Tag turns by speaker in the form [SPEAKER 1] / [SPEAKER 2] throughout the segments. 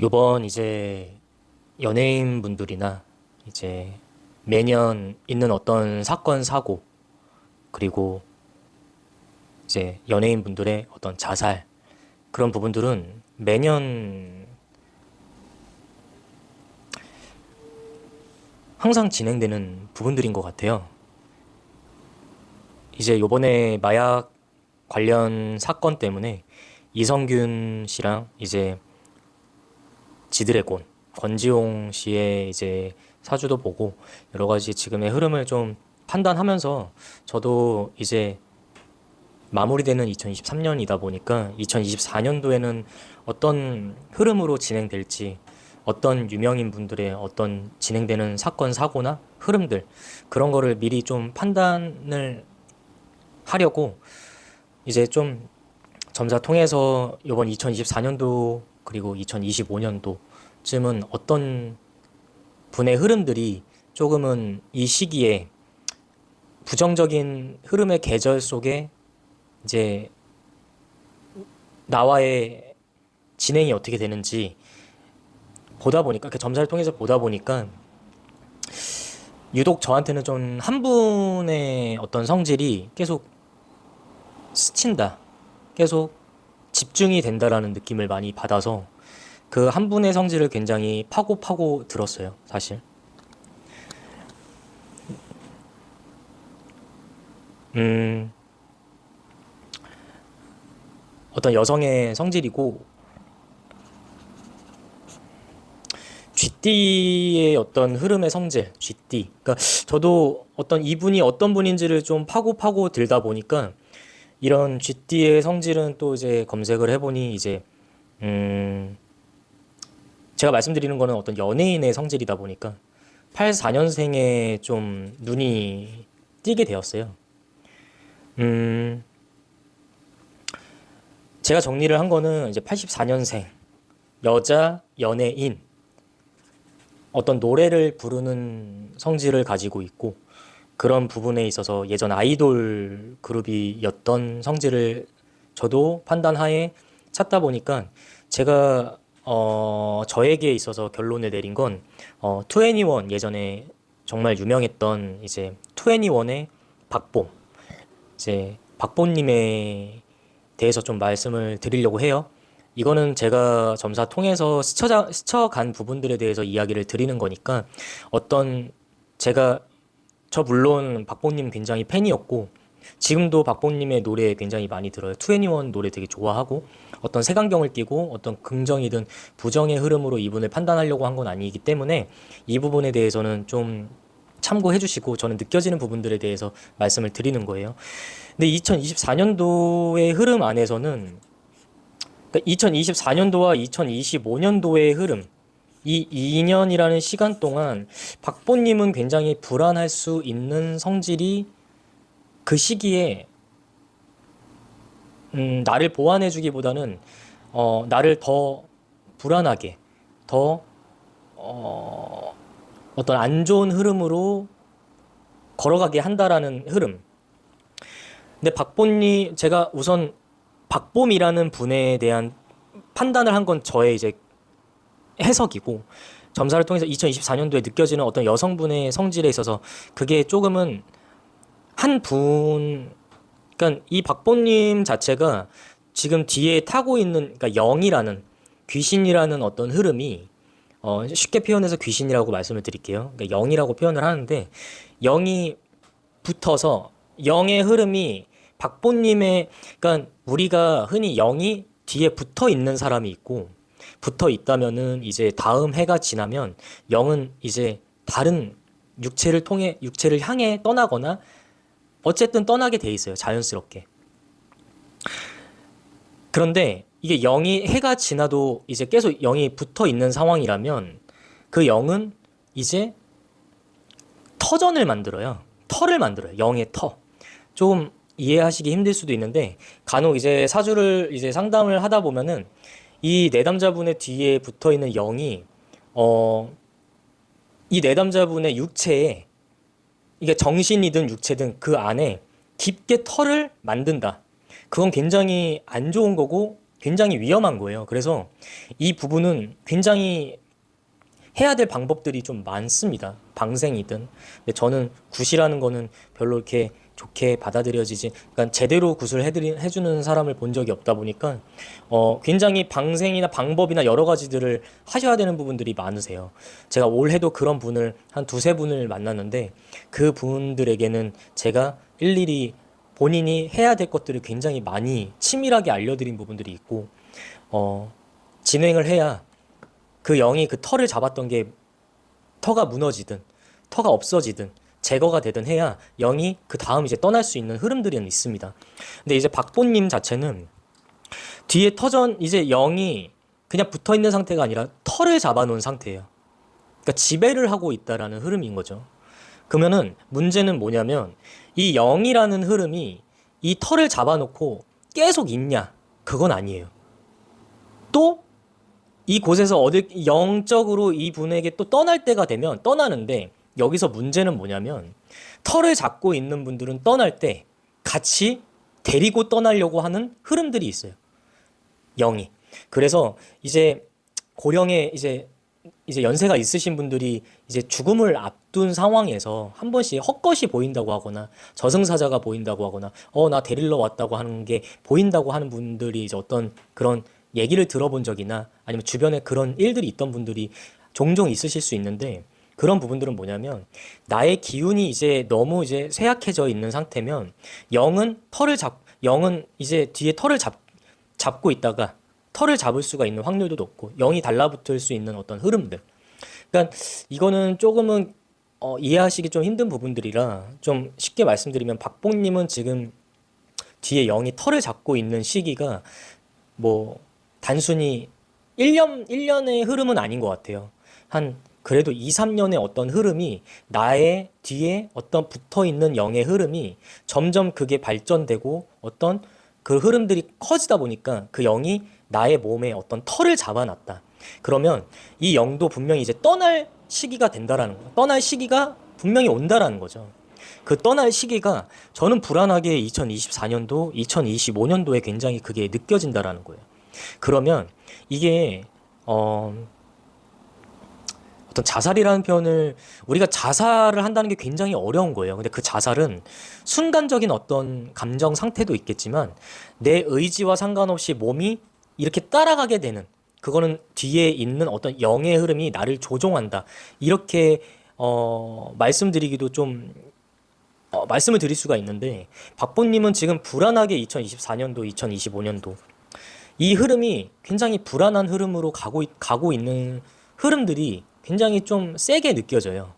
[SPEAKER 1] 요번 이제 연예인분들이나 이제 매년 있는 어떤 사건, 사고, 그리고 이제 연예인분들의 어떤 자살, 그런 부분들은 매년 항상 진행되는 부분들인 것 같아요. 이제 요번에 마약 관련 사건 때문에 이성균 씨랑 이제 지드래곤, 권지용 씨의 이제 사주도 보고 여러 가지 지금의 흐름을 좀 판단하면서 저도 이제 마무리되는 2023년이다 보니까 2024년도에는 어떤 흐름으로 진행될지, 어떤 유명인 분들의 어떤 진행되는 사건, 사고나 흐름들, 그런 거를 미리 좀 판단을 하려고 이제 좀 점사 통해서 이번 2024년도 그리고 2025년도쯤은 어떤 분의 흐름들이 조금은 이 시기에 부정적인 흐름의 계절 속에 이제 나와의 진행이 어떻게 되는지 보다 보니까 그 점사를 통해서 보다 보니까 유독 저한테는 좀 한 분의 어떤 성질이 계속 스친다, 계속 집중이 된다라는 느낌을 많이 받아서 그 한 분의 성질을 굉장히 파고 들었어요, 사실. 음, 어떤 여성의 성질이고 쥐띠의 어떤 흐름의 성질, 쥐띠. 그러니까 저도 어떤 이분이 어떤 분인지를 좀 파고 들다 보니까 이런 쥐띠의 성질은 또 이제 검색을 해보니 이제 음, 제가 말씀드리는 거는 어떤 연예인의 성질이다 보니까 84년생에 좀 눈이 띄게 되었어요. 음, 제가 정리를 한 거는 이제 84년생 여자 연예인, 어떤 노래를 부르는 성질을 가지고 있고 그런 부분에 있어서 예전 아이돌 그룹이었던 성질을 저도 판단하에 찾다 보니까 제가 저에게 있어서 결론을 내린 건 투애니원, 예전에 정말 유명했던 이제 투애니원의 박봄, 이제 박봄님에 대해서 좀 말씀을 드리려고 해요. 이거는 제가 점사 통해서 스쳐간 부분들에 대해서 이야기를 드리는 거니까 어떤 제가 저 물론 박보님 굉장히 팬이었고 지금도 박보님의 노래 굉장히 많이 들어요. 투애니원 노래 되게 좋아하고 어떤 색안경을 끼고 어떤 긍정이든 부정의 흐름으로 이분을 판단하려고 한 건 아니기 때문에 이 부분에 대해서는 좀 참고해 주시고 저는 느껴지는 부분들에 대해서 말씀을 드리는 거예요. 근데 2024년도의 흐름 안에서는 그러니까 2024년도와 2025년도의 흐름, 이 2년이라는 시간 동안 박보님은 굉장히 불안할 수 있는 성질이 그 시기에 나를 보완해주기보다는 나를 더 불안하게, 더 어떤 안 좋은 흐름으로 걸어가게 한다라는 흐름. 근데 박보님, 제가 우선 박봄이라는 분에 대한 판단을 한 건 저의 이제 해석이고 점사를 통해서 2024년도에 느껴지는 어떤 여성분의 성질에 있어서 그게 조금은 한 분, 그러니까 이 박보님 자체가 지금 뒤에 타고 있는, 그러니까 영이라는 귀신이라는 어떤 흐름이 쉽게 표현해서 귀신이라고 말씀을 드릴게요. 그러니까 영이라고 표현을 하는데 영이 붙어서 영의 흐름이 박보님의, 그러니까 우리가 흔히 영이 뒤에 붙어 있는 사람이 있고 붙어 있다면은 이제 다음 해가 지나면 영은 이제 다른 육체를 통해 육체를 향해 떠나거나 어쨌든 떠나게 돼 있어요. 자연스럽게. 그런데 이게 영이 해가 지나도 이제 계속 영이 붙어 있는 상황이라면 그 영은 이제 터전을 만들어요. 터를 만들어요. 영의 터. 좀 이해하시기 힘들 수도 있는데 간혹 이제 사주를 이제 상담을 하다 보면은 이 내담자분의 뒤에 붙어 있는 영이 이 내담자분의 육체에, 이게 정신이든 육체든 그 안에 깊게 털을 만든다. 그건 굉장히 안 좋은 거고 굉장히 위험한 거예요. 그래서 이 부분은 굉장히 해야 될 방법들이 좀 많습니다. 방생이든. 근데 저는 굿이라는 거는 별로 이렇게 좋게 받아들여지지, 그러니까 제대로 굿을 해주는 사람을 본 적이 없다 보니까 굉장히 방생이나 방법이나 여러 가지들을 하셔야 되는 부분들이 많으세요. 제가 올해도 그런 분을 한 두세 분을 만났는데 그 분들에게는 제가 일일이 본인이 해야 될 것들을 굉장히 많이 치밀하게 알려드린 부분들이 있고 진행을 해야 그 영이 그 털을 잡았던 게 터가 무너지든 터가 없어지든 제거가 되든 해야 영이 그 다음 이제 떠날 수 있는 흐름들이 있습니다. 근데 이제 박보님 자체는 뒤에 터전 이제 영이 그냥 붙어 있는 상태가 아니라 털을 잡아놓은 상태예요. 그러니까 지배를 하고 있다라는 흐름인 거죠. 그러면은 문제는 뭐냐면 이 영이라는 흐름이 이 털을 잡아놓고 계속 있냐? 그건 아니에요. 또 이곳에서 영적으로 이 분에게 또 떠날 때가 되면 떠나는데, 여기서 문제는 뭐냐면 털을 잡고 있는 분들은 떠날 때 같이 데리고 떠나려고 하는 흐름들이 있어요. 영이. 그래서 이제 고령에 이제 연세가 있으신 분들이 이제 죽음을 앞둔 상황에서 한 번씩 헛것이 보인다고 하거나 저승사자가 보인다고 하거나 나 데리러 왔다고 하는 게 보인다고 하는 분들이 이제 어떤 그런 얘기를 들어본 적이나 아니면 주변에 그런 일들이 있던 분들이 종종 있으실 수 있는데, 그런 부분들은 뭐냐면 나의 기운이 이제 너무 이제 쇠약해져 있는 상태면 영은 이제 뒤에 털을 잡고 있다가 털을 잡을 수가 있는 확률도 높고 영이 달라붙을 수 있는 어떤 흐름들. 그러니까 이거는 조금은 이해하시기 좀 힘든 부분들이라 좀 쉽게 말씀드리면, 박봉님은 지금 뒤에 영이 털을 잡고 있는 시기가 뭐 단순히 1년의 흐름은 아닌 것 같아요. 한 그래도 2, 3년의 어떤 흐름이, 나의 뒤에 어떤 붙어 있는 영의 흐름이 점점 그게 발전되고 어떤 그 흐름들이 커지다 보니까 그 영이 나의 몸에 어떤 털을 잡아놨다. 그러면 이 영도 분명히 이제 떠날 시기가 된다라는 거예요. 떠날 시기가 분명히 온다라는 거죠. 그 떠날 시기가 저는 불안하게 2024년도, 2025년도에 굉장히 그게 느껴진다라는 거예요. 그러면 이게 어떤 자살이라는 표현을, 우리가 자살을 한다는 게 굉장히 어려운 거예요. 근데 그 자살은 순간적인 어떤 감정 상태도 있겠지만 내 의지와 상관없이 몸이 이렇게 따라가게 되는, 그거는 뒤에 있는 어떤 영의 흐름이 나를 조종한다. 이렇게 말씀드리기도 좀 말씀을 드릴 수가 있는데, 박보님은 지금 불안하게 2024년도, 2025년도 이 흐름이 굉장히 불안한 흐름으로 가고 있는 흐름들이 굉장히 좀 세게 느껴져요.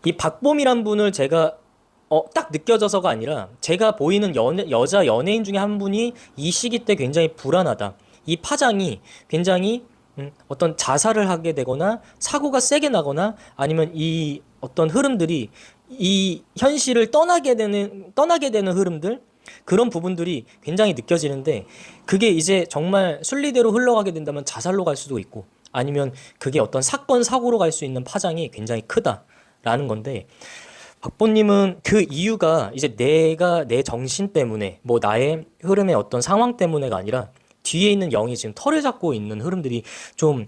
[SPEAKER 1] 이 박봄이란 분을 제가 딱 느껴져서가 아니라 제가 보이는 여자 연예인 중에 한 분이 이 시기 때 굉장히 불안하다. 이 파장이 굉장히 어떤 자살을 하게 되거나 사고가 세게 나거나 아니면 이 어떤 흐름들이 이 현실을 떠나게 되는 흐름들, 그런 부분들이 굉장히 느껴지는데, 그게 이제 정말 순리대로 흘러가게 된다면 자살로 갈 수도 있고 아니면 그게 어떤 사건 사고로 갈 수 있는 파장이 굉장히 크다라는 건데, 박보님은 그 이유가 이제 내가 내 정신 때문에 뭐 나의 흐름의 어떤 상황 때문에가 아니라 뒤에 있는 영이 지금 털을 잡고 있는 흐름들이 좀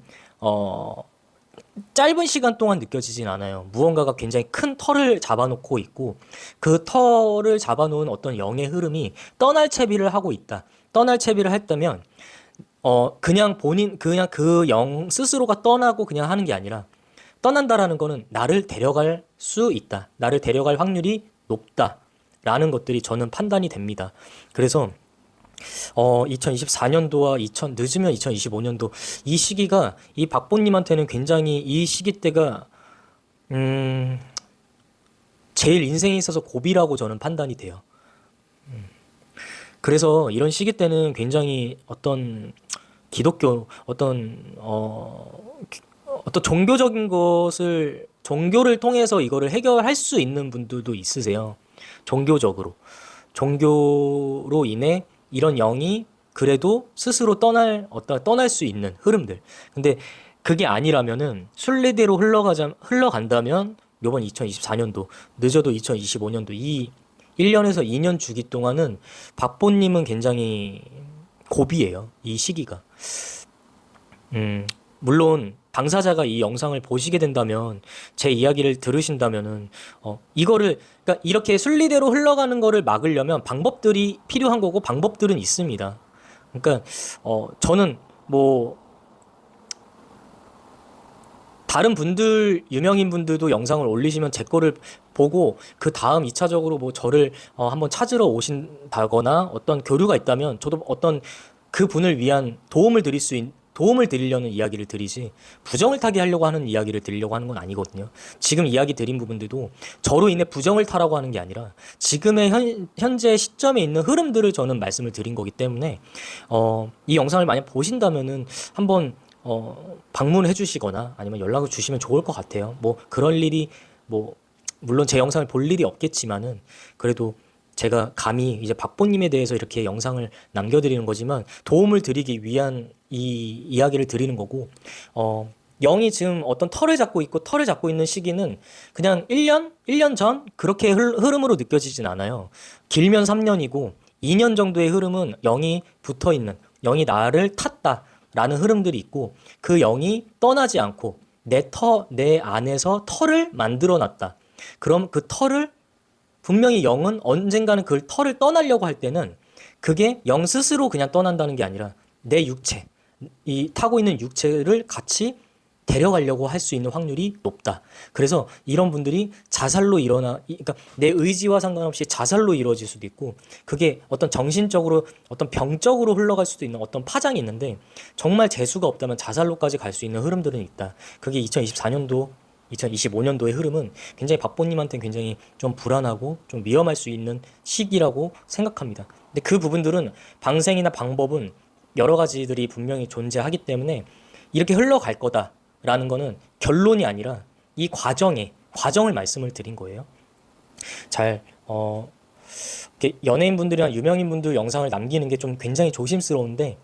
[SPEAKER 1] 짧은 시간 동안 느껴지진 않아요. 무언가가 굉장히 큰 털을 잡아놓고 있고 그 털을 잡아놓은 어떤 영의 흐름이 떠날 채비를 하고 있다. 떠날 채비를 했다면 그냥 그 영 스스로가 떠나고 그냥 하는 게 아니라, 떠난다라는 거는 나를 데려갈 수 있다. 나를 데려갈 확률이 높다라는 것들이 저는 판단이 됩니다. 그래서 2024년도와 늦으면 2025년도 이 시기가 이 박보님한테는 굉장히 이 시기 때가 제일 인생에 있어서 고비라고 저는 판단이 돼요. 그래서 이런 시기 때는 굉장히 어떤 기독교 어떤 종교적인 것을, 종교를 통해서 이거를 해결할 수 있는 분들도 있으세요. 종교로 인해 이런 영이 그래도 스스로 떠날 수 있는 흐름들. 근데 그게 아니라면은 순리대로 흘러간다면 요번 2024년도, 늦어도 2025년도 이 1년에서 2년 주기 동안은 박보님은 굉장히 고비예요. 이 시기가. 물론 당사자가 이 영상을 보시게 된다면 제 이야기를 들으신다면은 이거를 그러니까 이렇게 순리대로 흘러가는 거를 막으려면 방법들이 필요한 거고 방법들은 있습니다. 그러니까 저는 뭐 다른 분들 유명인 분들도 영상을 올리시면 제 거를 보고 그 다음 2차적으로 뭐 저를 한번 찾으러 오신다거나 어떤 교류가 있다면 저도 어떤 그 분을 위한 도움을 드리려는 이야기를 드리지 부정을 타게 하려고 하는 이야기를 드리려고 하는 건 아니거든요. 지금 이야기 드린 부분들도 저로 인해 부정을 타라고 하는 게 아니라 지금의 현재 시점에 있는 흐름들을 저는 말씀을 드린 거기 때문에 이 영상을 만약 보신다면은 한번 방문해 주시거나 아니면 연락을 주시면 좋을 것 같아요. 뭐 그럴 일이 뭐 물론 제 영상을 볼 일이 없겠지만은 그래도 제가 감히 이제 박보님에 대해서 이렇게 영상을 남겨드리는 거지만 도움을 드리기 위한 이 이야기를 드리는 거고 영이 지금 어떤 털을 잡고 있는 시기는 그냥 1년 전 그렇게 흐름으로 느껴지진 않아요. 길면 3년이고 2년 정도의 흐름은 영이 붙어 있는 영이 나를 탔다라는 흐름들이 있고 그 영이 떠나지 않고 내 안에서 털을 만들어 놨다. 그럼 그 털을 분명히 영은 언젠가는 그 털을 떠나려고 할 때는 그게 영 스스로 그냥 떠난다는 게 아니라 내 육체, 이 타고 있는 육체를 같이 데려가려고 할 수 있는 확률이 높다. 그래서 이런 분들이 자살로 그러니까 내 의지와 상관없이 자살로 이루어질 수도 있고 그게 어떤 정신적으로 어떤 병적으로 흘러갈 수도 있는 어떤 파장이 있는데 정말 재수가 없다면 자살로까지 갈 수 있는 흐름들은 있다. 그게 2024년도 2025년도의 흐름은 굉장히 박보님한테는 굉장히 좀 불안하고 좀 위험할 수 있는 시기라고 생각합니다. 근데 그 부분들은 방생이나 방법은 여러 가지들이 분명히 존재하기 때문에 이렇게 흘러갈 거다라는 거는 결론이 아니라 이 과정을 말씀을 드린 거예요. 이렇게 연예인분들이나 유명인분들 영상을 남기는 게 좀 굉장히 조심스러운데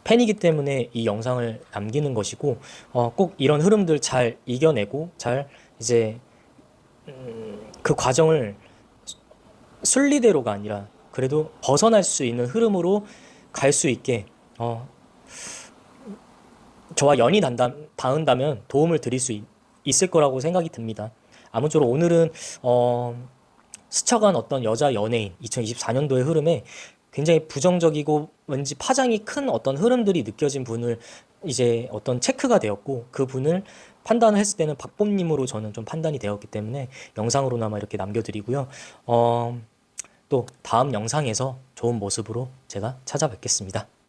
[SPEAKER 1] 팬이기 때문에 이 영상을 남기는 것이고 꼭 이런 흐름들 잘 이겨내고 잘 이제 그 과정을 순리대로가 아니라 그래도 벗어날 수 있는 흐름으로 갈 수 있게 저와 연이 닿는다면 도움을 드릴 수 있을 거라고 생각이 듭니다. 아무쪼록 오늘은 스쳐간 어떤 여자 연예인 2024년도의 흐름에 굉장히 부정적이고 왠지 파장이 큰 어떤 흐름들이 느껴진 분을 이제 어떤 체크가 되었고 그 분을 판단을 했을 때는 박봄님으로 저는 좀 판단이 되었기 때문에 영상으로나마 이렇게 남겨드리고요. 또 다음 영상에서 좋은 모습으로 제가 찾아뵙겠습니다.